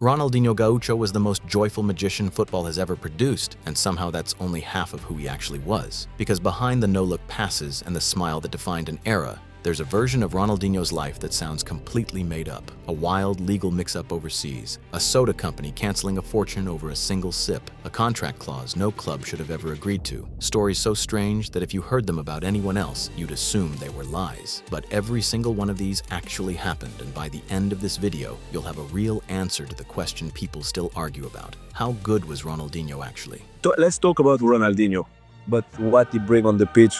Ronaldinho Gaucho was the most joyful magician football has ever produced, and somehow that's only half of who he actually was. Because behind the no-look passes and the smile that defined an era, there's a version of Ronaldinho's life that sounds completely made up. A wild legal mix-up overseas, a soda company canceling a fortune over a single sip, a contract clause no club should have ever agreed to. Stories so strange that if you heard them about anyone else, you'd assume they were lies. But every single one of these actually happened, and by the end of this video, you'll have a real answer to the question people still argue about. How good was Ronaldinho actually? Let's talk about Ronaldinho, but what he bring on the pitch.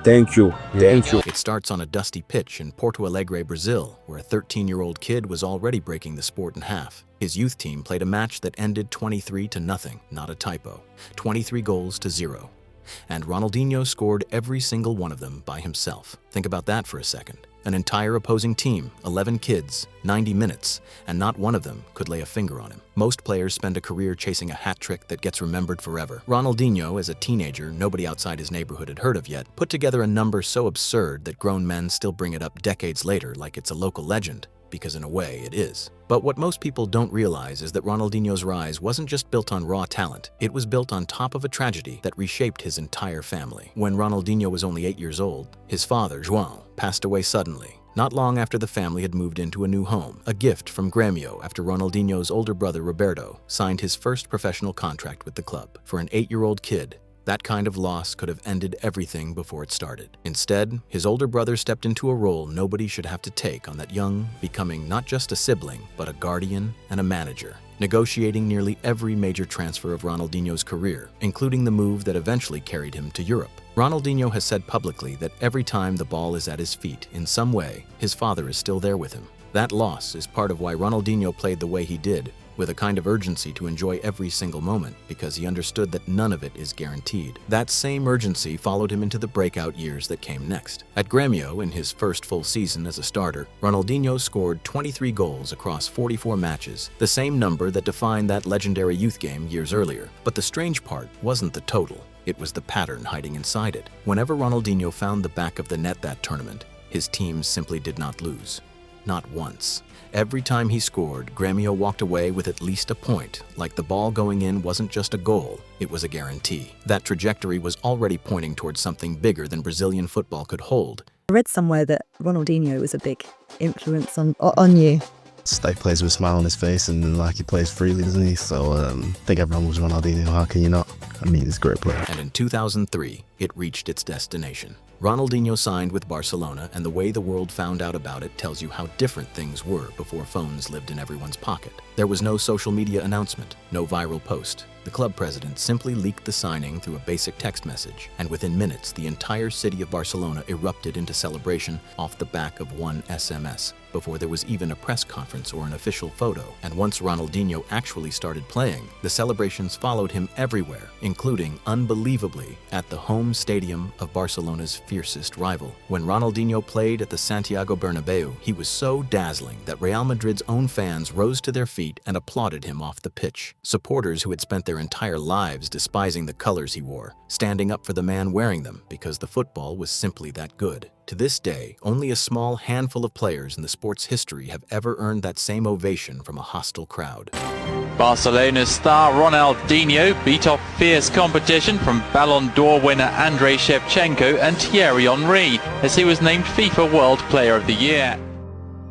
Thank you. It starts on a dusty pitch in Porto Alegre, Brazil, where a 13-year-old kid was already breaking the sport in half. His youth team played a match that ended 23-0, not a typo, 23 goals to 0. And Ronaldinho scored every single one of them by himself. Think about that for a second. An entire opposing team, 11 kids, 90 minutes, and not one of them could lay a finger on him. Most players spend a career chasing a hat trick that gets remembered forever. Ronaldinho, as a teenager nobody outside his neighborhood had heard of yet, put together a number so absurd that grown men still bring it up decades later like it's a local legend. Because in a way, it is. But what most people don't realize is that Ronaldinho's rise wasn't just built on raw talent, it was built on top of a tragedy that reshaped his entire family. When Ronaldinho was only 8 years old, his father, João, passed away suddenly, not long after the family had moved into a new home, a gift from Grêmio after Ronaldinho's older brother, Roberto, signed his first professional contract with the club. For an 8-year-old kid, that kind of loss could have ended everything before it started. Instead, his older brother stepped into a role nobody should have to take on that young, becoming not just a sibling, but a guardian and a manager, negotiating nearly every major transfer of Ronaldinho's career, including the move that eventually carried him to Europe. Ronaldinho has said publicly that every time the ball is at his feet, in some way, his father is still there with him. That loss is part of why Ronaldinho played the way he did, with a kind of urgency to enjoy every single moment, because he understood that none of it is guaranteed. That same urgency followed him into the breakout years that came next. At Grêmio, in his first full season as a starter, Ronaldinho scored 23 goals across 44 matches, the same number that defined that legendary youth game years earlier. But the strange part wasn't the total, it was the pattern hiding inside it. Whenever Ronaldinho found the back of the net that tournament, his team simply did not lose. Not once. Every time he scored, Grêmio walked away with at least a point, like the ball going in wasn't just a goal, it was a guarantee. That trajectory was already pointing towards something bigger than Brazilian football could hold. I read somewhere that Ronaldinho was a big influence on you. He plays with a smile on his face and like he plays freely, doesn't he? So I think everyone was Ronaldinho, how can you not? I mean, he's a great player. And in 2003, it reached its destination. Ronaldinho signed with Barcelona, and the way the world found out about it tells you how different things were before phones lived in everyone's pocket. There was no social media announcement, no viral post. The club president simply leaked the signing through a basic text message, and within minutes, the entire city of Barcelona erupted into celebration off the back of one SMS, before there was even a press conference or an official photo. And once Ronaldinho actually started playing, the celebrations followed him everywhere, including, unbelievably, at the home stadium of Barcelona's fiercest rival. When Ronaldinho played at the Santiago Bernabeu, he was so dazzling that Real Madrid's own fans rose to their feet and applauded him off the pitch. Supporters who had spent their entire lives despising the colors he wore, standing up for the man wearing them because the football was simply that good. To this day, only a small handful of players in the sport's history have ever earned that same ovation from a hostile crowd. Barcelona's star Ronaldinho beat off fierce competition from Ballon d'Or winner Andrei Shevchenko and Thierry Henry as he was named FIFA World Player of the Year.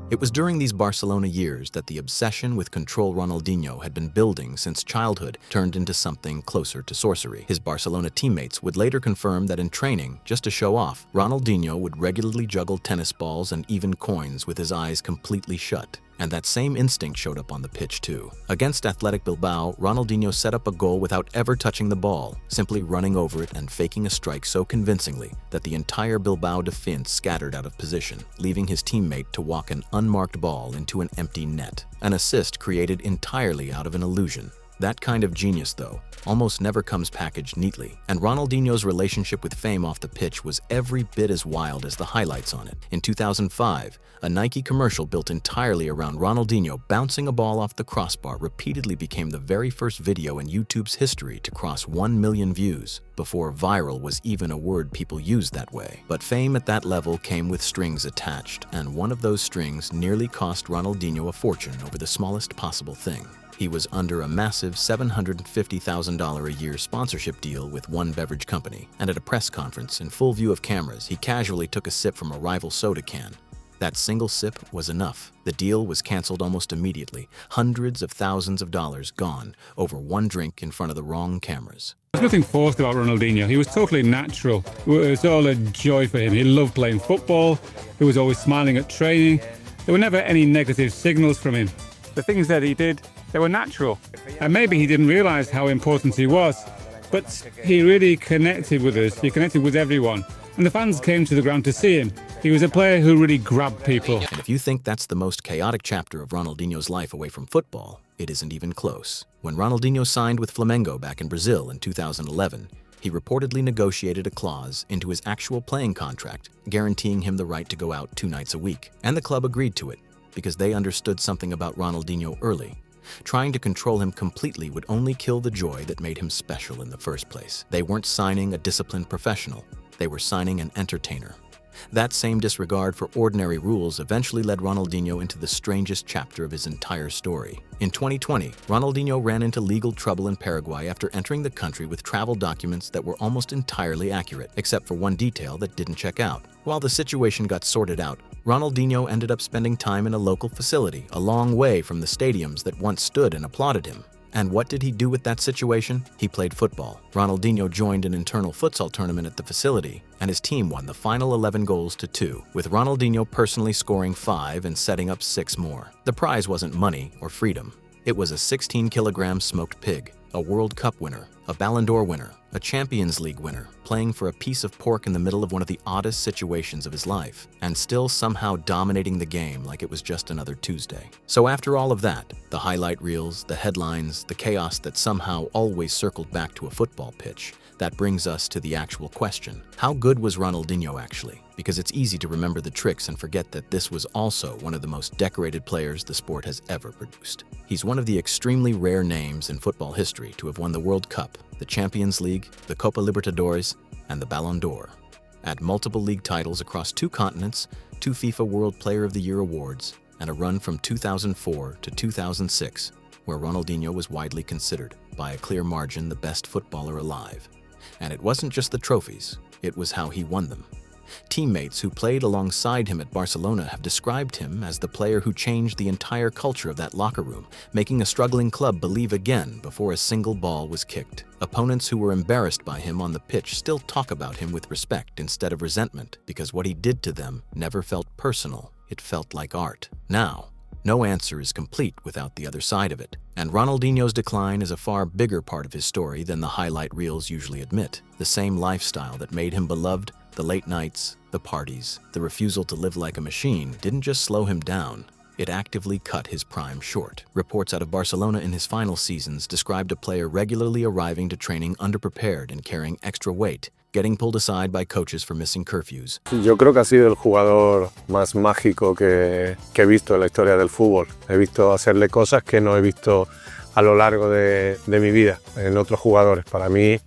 It was during these Barcelona years that the obsession with control Ronaldinho had been building since childhood turned into something closer to sorcery. His Barcelona teammates would later confirm that in training, just to show off, Ronaldinho would regularly juggle tennis balls and even coins with his eyes completely shut. And that same instinct showed up on the pitch too. Against Athletic Bilbao, Ronaldinho set up a goal without ever touching the ball, simply running over it and faking a strike so convincingly that the entire Bilbao defense scattered out of position, leaving his teammate to walk an unmarked ball into an empty net. An assist created entirely out of an illusion. That kind of genius, though, almost never comes packaged neatly, and Ronaldinho's relationship with fame off the pitch was every bit as wild as the highlights on it. In 2005, a Nike commercial built entirely around Ronaldinho bouncing a ball off the crossbar repeatedly became the very first video in YouTube's history to cross 1 million views, before viral was even a word people used that way. But fame at that level came with strings attached, and one of those strings nearly cost Ronaldinho a fortune over the smallest possible thing. He was under a massive $750,000 a year sponsorship deal with one beverage company, and at a press conference in full view of cameras, he casually took a sip from a rival soda can. That single sip was enough. The deal was canceled almost immediately, hundreds of thousands of dollars gone over one drink in front of the wrong cameras. There's nothing forced about Ronaldinho. He was totally natural. It was all a joy for him. He loved playing football. He was always smiling at training. There were never any negative signals from him. The things that he did, they were natural. And maybe he didn't realize how important he was, but he really connected with us. He connected with everyone. And the fans came to the ground to see him. He was a player who really grabbed people. And if you think that's the most chaotic chapter of Ronaldinho's life away from football, it isn't even close. When Ronaldinho signed with Flamengo back in Brazil in 2011, he reportedly negotiated a clause into his actual playing contract, guaranteeing him the right to go out 2 nights a week. And the club agreed to it, because they understood something about Ronaldinho early. Trying to control him completely would only kill the joy that made him special in the first place. They weren't signing a disciplined professional, they were signing an entertainer. That same disregard for ordinary rules eventually led Ronaldinho into the strangest chapter of his entire story. In 2020, Ronaldinho ran into legal trouble in Paraguay after entering the country with travel documents that were almost entirely accurate, except for one detail that didn't check out. While the situation got sorted out, Ronaldinho ended up spending time in a local facility, a long way from the stadiums that once stood and applauded him. And what did he do with that situation? He played football. Ronaldinho joined an internal futsal tournament at the facility, and his team won the final 11 goals to 2, with Ronaldinho personally scoring 5 and setting up 6 more. The prize wasn't money or freedom. It was a 16-kilogram smoked pig, a World Cup winner, a Ballon d'Or winner, a Champions League winner, playing for a piece of pork in the middle of one of the oddest situations of his life, and still somehow dominating the game like it was just another Tuesday. So after all of that, the highlight reels, the headlines, the chaos that somehow always circled back to a football pitch, that brings us to the actual question. How good was Ronaldinho actually? Because it's easy to remember the tricks and forget that this was also one of the most decorated players the sport has ever produced. He's one of the extremely rare names in football history to have won the World Cup, the Champions League, the Copa Libertadores, and the Ballon d'Or. At multiple league titles across 2 continents, 2 FIFA World Player of the Year awards, and a run from 2004 to 2006, where Ronaldinho was widely considered, by a clear margin, the best footballer alive. And it wasn't just the trophies, it was how he won them. Teammates who played alongside him at Barcelona have described him as the player who changed the entire culture of that locker room, making a struggling club believe again before a single ball was kicked. Opponents who were embarrassed by him on the pitch still talk about him with respect instead of resentment, because what he did to them never felt personal, it felt like art. Now, no answer is complete without the other side of it, and Ronaldinho's decline is a far bigger part of his story than the highlight reels usually admit. The same lifestyle that made him beloved, the late nights, the parties, the refusal to live like a machine didn't just slow him down, it actively cut his prime short. Reports out of Barcelona in his final seasons described a player regularly arriving to training underprepared and carrying extra weight, getting pulled aside by coaches for missing curfews. Yo creo que ha sido el jugador más mágico que he visto en la historia del fútbol. He visto hacerle cosas que no he visto a lo largo de mi vida en otros jugadores. Para mí,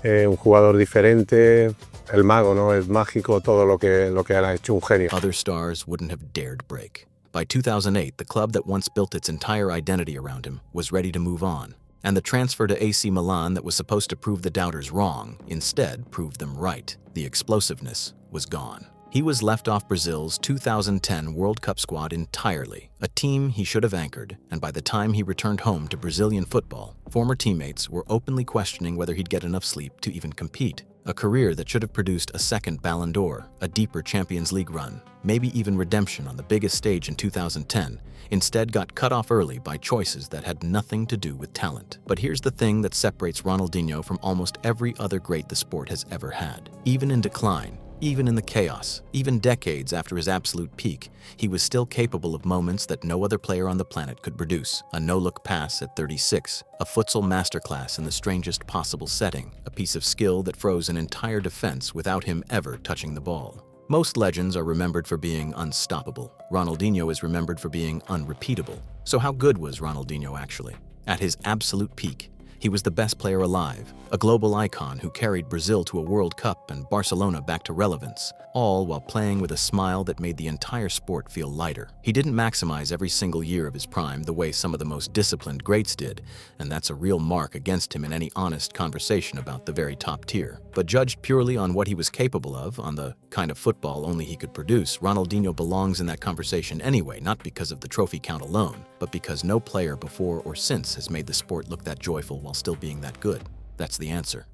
un jugador diferente, el mago, ¿no? Es mágico todo lo que ha hecho, un genio. Other stars wouldn't have dared break. By 2008, the club that once built its entire identity around him was ready to move on. And the transfer to AC Milan that was supposed to prove the doubters wrong instead proved them right. The explosiveness was gone. He was left off Brazil's 2010 World Cup squad entirely, a team he should have anchored, and by the time he returned home to Brazilian football, former teammates were openly questioning whether he'd get enough sleep to even compete. A career that should have produced a second Ballon d'Or, a deeper Champions League run, maybe even redemption on the biggest stage in 2010, instead got cut off early by choices that had nothing to do with talent. But here's the thing that separates Ronaldinho from almost every other great the sport has ever had. Even in decline, Even in the chaos, even decades after his absolute peak, he was still capable of moments that no other player on the planet could produce. A no-look pass at 36, a futsal masterclass in the strangest possible setting, a piece of skill that froze an entire defense without him ever touching the ball. Most legends are remembered for being unstoppable. Ronaldinho is remembered for being unrepeatable. So how good was Ronaldinho actually? At his absolute peak, he was the best player alive, a global icon who carried Brazil to a World Cup and Barcelona back to relevance, all while playing with a smile that made the entire sport feel lighter. He didn't maximize every single year of his prime the way some of the most disciplined greats did, and that's a real mark against him in any honest conversation about the very top tier. But judged purely on what he was capable of, on the kind of football only he could produce, Ronaldinho belongs in that conversation anyway, not because of the trophy count alone, but because no player before or since has made the sport look that joyful while still being that good. That's the answer.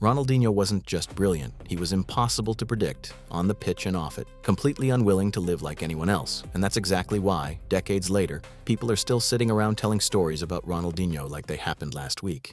Ronaldinho wasn't just brilliant, he was impossible to predict, on the pitch and off it, completely unwilling to live like anyone else. And that's exactly why, decades later, people are still sitting around telling stories about Ronaldinho like they happened last week.